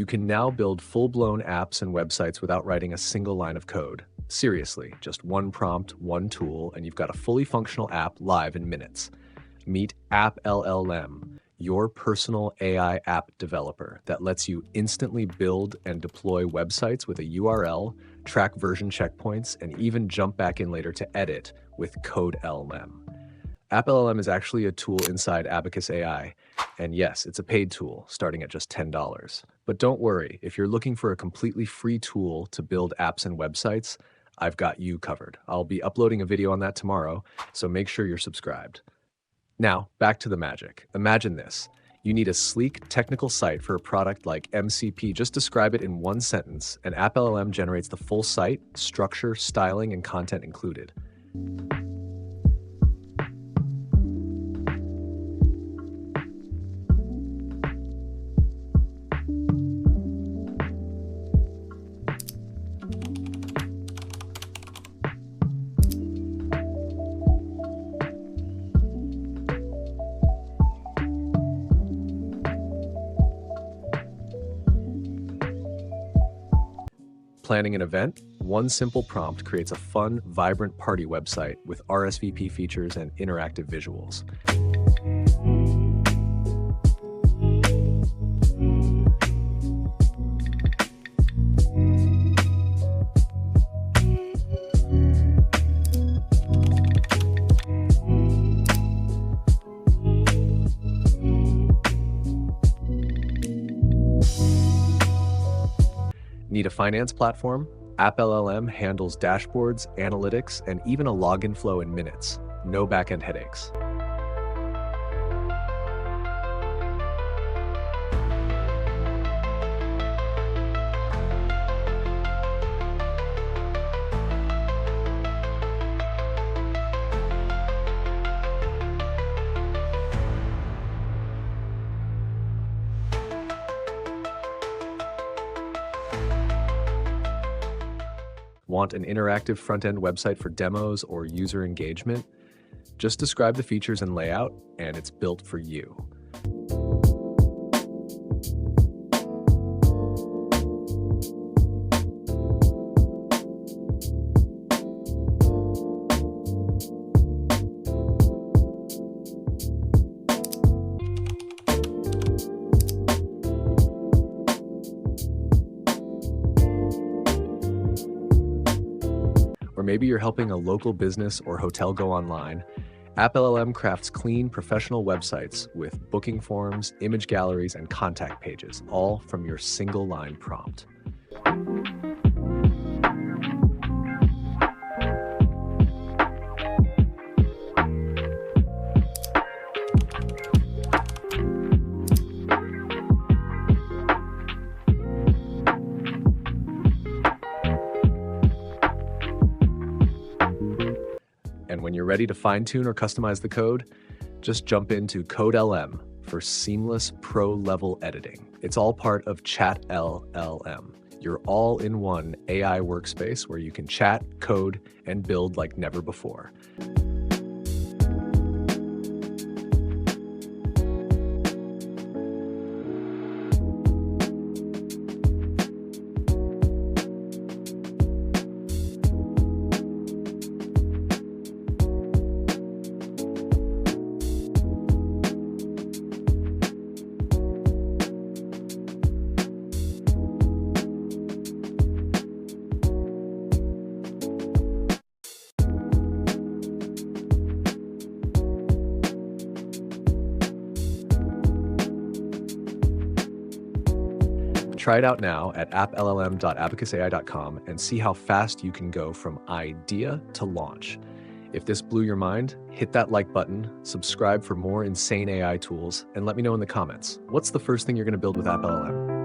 can now build full-blown apps and websites without writing a single line of code. Seriously, just one prompt, one tool, and you've got a fully functional app live in minutes. Meet AppLLM, your personal AI app developer that lets you instantly build and deploy websites with a URL, track version checkpoints, and even jump back in later to edit with CodeLLM. AppLLM is actually a tool inside Abacus AI, and yes, it's a paid tool starting at just $10. But don't worry, if you're looking for a completely free tool to build apps and websites, I've got you covered. I'll be uploading a video on that tomorrow, so make sure you're subscribed. Now, back to the magic. Imagine this. You need a sleek technical site for a product like MCP. Just describe it in one sentence, and AppLLM generates the full site, structure, styling, and content included. Planning an event? One simple prompt creates a fun, vibrant party website with RSVP features and interactive visuals. Need a finance platform? AppLLM handles dashboards, analytics, and even a login flow in minutes. No backend headaches. Want an interactive front-end website for demos or user engagement? Just describe the features and layout, and it's built for you. Or maybe you're helping a local business or hotel go online. AppLLM crafts clean, professional websites with booking forms, image galleries, and contact pages, all from your single-line prompt. And when you're ready to fine-tune or customize the code, just jump into CodeLLM for seamless pro-level editing. It's all part of ChatLLM, your all-in-one AI workspace where you can chat, code, and build like never before. Try it out now at appllm.abacusai.com and see how fast you can go from idea to launch. If this blew your mind, hit that like button, subscribe for more insane AI tools, and let me know in the comments. What's the first thing you're going to build with AppLLM?